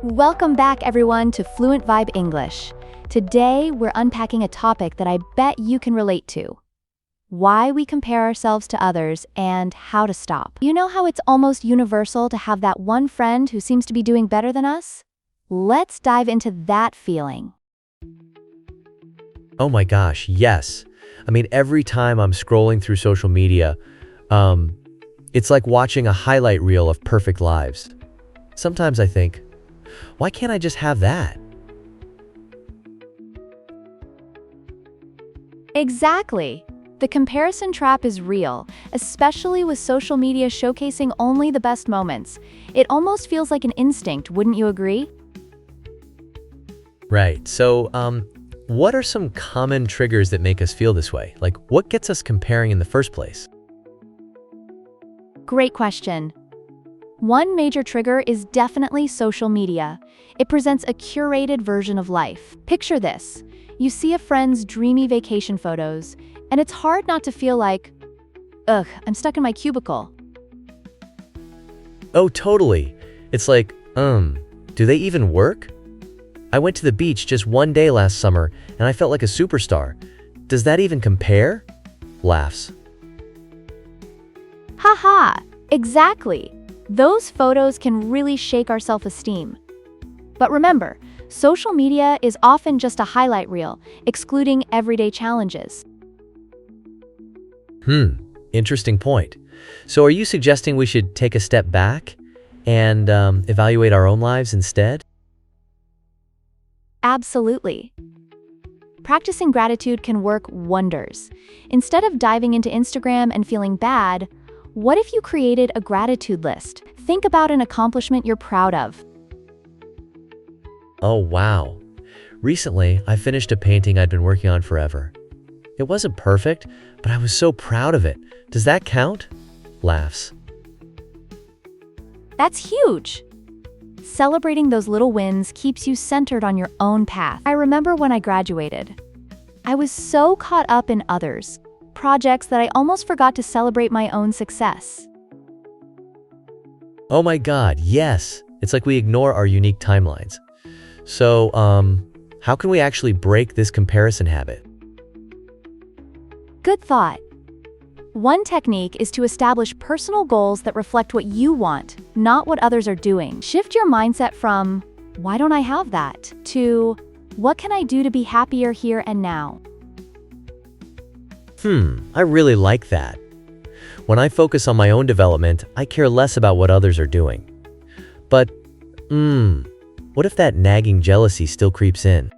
Welcome back, everyone, to Fluent Vibe English. Today, we're unpacking a topic that I bet you can relate to. Why we compare ourselves to others and how to stop. You know how it's almost universal to have that one friend who seems to be doing better than us? Let's dive into that feeling. Oh my gosh, yes. Every time I'm scrolling through social media, it's like watching a highlight reel of perfect lives. Sometimes I think, why can't I just have that? Exactly. The comparison trap is real, especially with social media showcasing only the best moments. It almost feels like an instinct, wouldn't you agree? Right, so, what are some common triggers that make us feel this way? Like, what gets us comparing in the first place? Great question. One major trigger is definitely social media. It presents a curated version of life. Picture this. You see a friend's dreamy vacation photos, and it's hard not to feel like, ugh, I'm stuck in my cubicle. Oh, totally. It's like, do they even work? I went to the beach just one day last summer, and I felt like a superstar. Does that even compare? Laughs. Haha, exactly. Those photos can really shake our self-esteem. But remember, social media is often just a highlight reel, excluding everyday challenges. Interesting point. So are you suggesting we should take a step back and evaluate our own lives instead? Absolutely. Practicing gratitude can work wonders. Instead of diving into Instagram and feeling bad, what if you created a gratitude list? Think about an accomplishment you're proud of. Oh, wow. Recently, I finished a painting I'd been working on forever. It wasn't perfect, but I was so proud of it. Does that count? Laughs. That's huge. Celebrating those little wins keeps you centered on your own path. I remember when I graduated. I was so caught up in others' projects that I almost forgot to celebrate my own success. Oh my God, yes. It's like we ignore our unique timelines. So, how can we actually break this comparison habit? Good thought. One technique is to establish personal goals that reflect what you want, not what others are doing. Shift your mindset from, why don't I have that, to, what can I do to be happier here and now? I really like that. When I focus on my own development, I care less about what others are doing. But, what if that nagging jealousy still creeps in?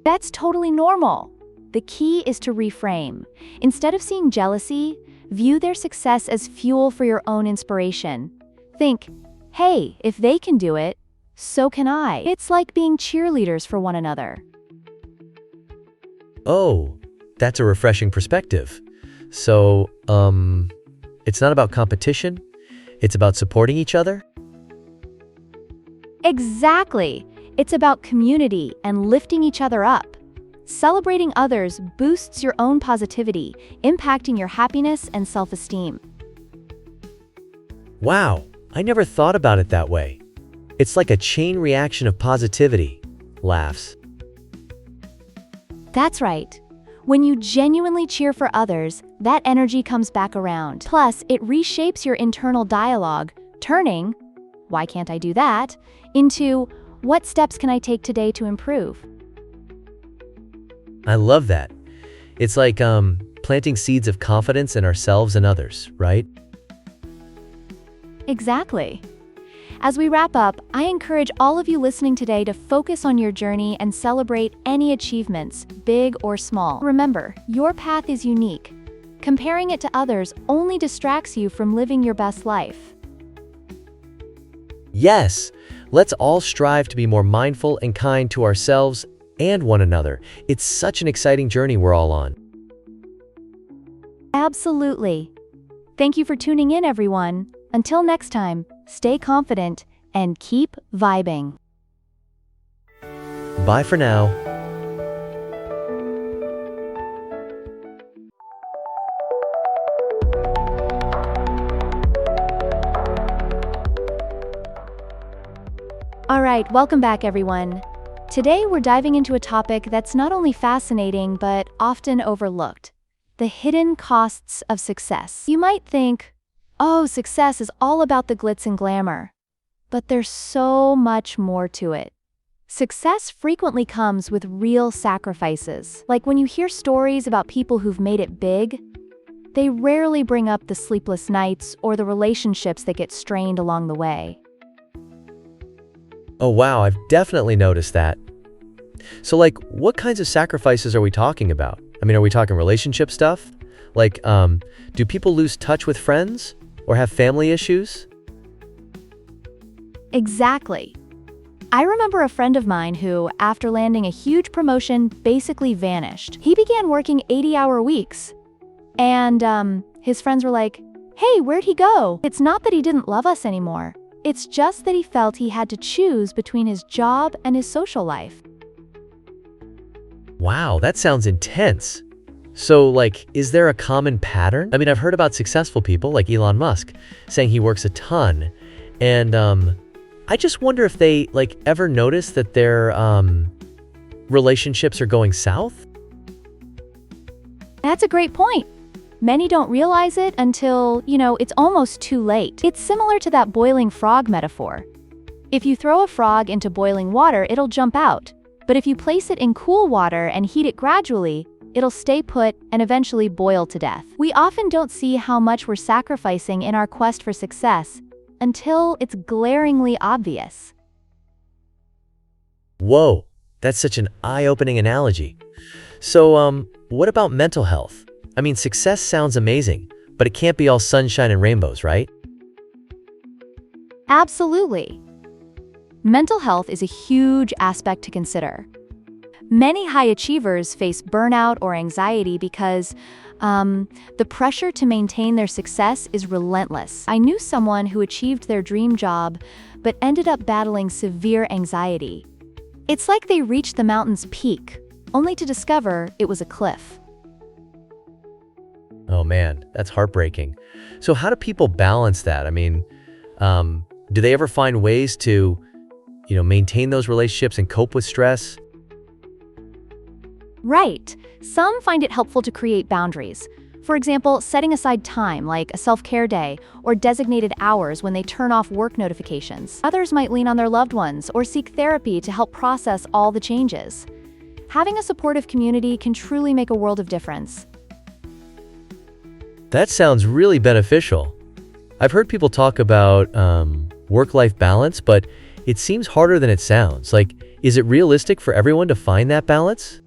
That's totally normal. The key is to reframe. Instead of seeing jealousy, view their success as fuel for your own inspiration. Think, hey, if they can do it, so can I. It's like being cheerleaders for one another. Oh, that's a refreshing perspective. So, it's not about competition, it's about supporting each other? Exactly. It's about community and lifting each other up. Celebrating others boosts your own positivity, impacting your happiness and self-esteem. Wow, I never thought about it that way. It's like a chain reaction of positivity. Laughs. That's right. When you genuinely cheer for others, that energy comes back around. Plus, it reshapes your internal dialogue, turning, why can't I do that, into, what steps can I take today to improve? I love that. It's like planting seeds of confidence in ourselves and others, right? Exactly. As we wrap up, I encourage all of you listening today to focus on your journey and celebrate any achievements, big or small. Remember, your path is unique. Comparing it to others only distracts you from living your best life. Yes, let's all strive to be more mindful and kind to ourselves and one another. It's such an exciting journey we're all on. Absolutely. Thank you for tuning in, everyone. Until next time, stay confident and keep vibing. Bye for now. All right, welcome back, everyone. Today, we're diving into a topic that's not only fascinating, but often overlooked: the hidden costs of success. You might think, oh, success is all about the glitz and glamour. But there's so much more to it. Success frequently comes with real sacrifices. Like when you hear stories about people who've made it big, they rarely bring up the sleepless nights or the relationships that get strained along the way. Oh wow, I've definitely noticed that. So what kinds of sacrifices are we talking about? I mean, are we talking relationship stuff? Do people lose touch with friends or have family issues? Exactly. I remember a friend of mine who, after landing a huge promotion, basically vanished. He began working 80-hour weeks. And his friends were like, "Hey, where'd he go?" It's not that he didn't love us anymore. It's just that he felt he had to choose between his job and his social life. Wow, that sounds intense. So, is there a common pattern? I mean, I've heard about successful people like Elon Musk saying he works a ton. And I just wonder if they, ever notice that their relationships are going south? That's a great point. Many don't realize it until, it's almost too late. It's similar to that boiling frog metaphor. If you throw a frog into boiling water, it'll jump out. But if you place it in cool water and heat it gradually, it'll stay put and eventually boil to death. We often don't see how much we're sacrificing in our quest for success until it's glaringly obvious. Whoa, that's such an eye-opening analogy. So, what about mental health? I mean, success sounds amazing, but it can't be all sunshine and rainbows, right? Absolutely. Mental health is a huge aspect to consider. Many high achievers face burnout or anxiety because the pressure to maintain their success is relentless. I knew someone who achieved their dream job but ended up battling severe anxiety. It's like they reached the mountain's peak, only to discover it was a cliff. Oh man, that's heartbreaking. So how do people balance that? I mean, do they ever find ways to, maintain those relationships and cope with stress? Right. Some find it helpful to create boundaries. For example, setting aside time, like a self-care day, or designated hours when they turn off work notifications. Others might lean on their loved ones or seek therapy to help process all the changes. Having a supportive community can truly make a world of difference. That sounds really beneficial. I've heard people talk about work-life balance, but it seems harder than it sounds. Is it realistic for everyone to find that balance?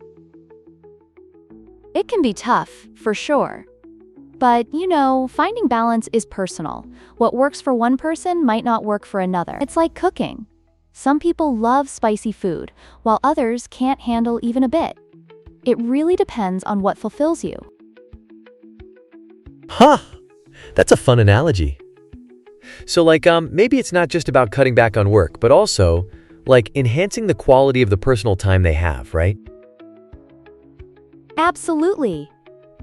It can be tough, for sure. But, finding balance is personal. What works for one person might not work for another. It's like cooking. Some people love spicy food, while others can't handle even a bit. It really depends on what fulfills you. Huh! That's a fun analogy. So, maybe it's not just about cutting back on work, but also, enhancing the quality of the personal time they have, right? Absolutely.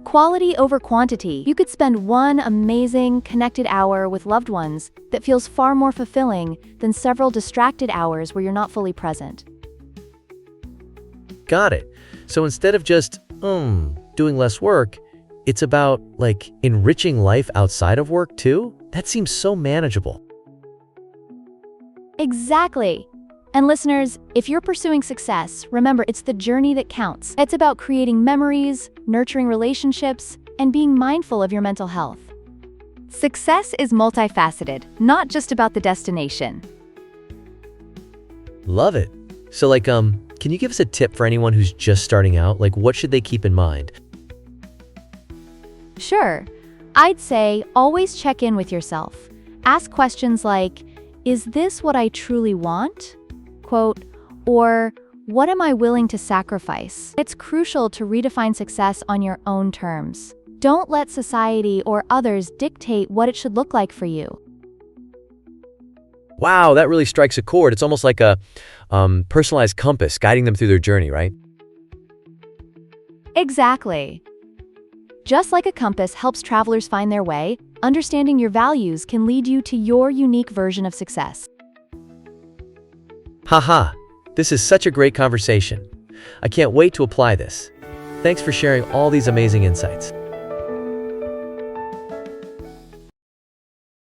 Quality over quantity. You could spend one amazing, connected hour with loved ones that feels far more fulfilling than several distracted hours where you're not fully present. Got it. So instead of just, doing less work, it's about, enriching life outside of work too? That seems so manageable. Exactly. And listeners, if you're pursuing success, remember it's the journey that counts. It's about creating memories, nurturing relationships, and being mindful of your mental health. Success is multifaceted, not just about the destination. Love it. So can you give us a tip for anyone who's just starting out? What should they keep in mind? Sure. I'd say always check in with yourself. Ask questions like, is this what I truly want? Quote, or what am I willing to sacrifice? It's crucial to redefine success on your own terms. Don't let society or others dictate what it should look like for you. Wow, that really strikes a chord. It's almost like a personalized compass guiding them through their journey, right? Exactly. Just like a compass helps travelers find their way, understanding your values can lead you to your unique version of success. Haha, this is such a great conversation. I can't wait to apply this. Thanks for sharing all these amazing insights.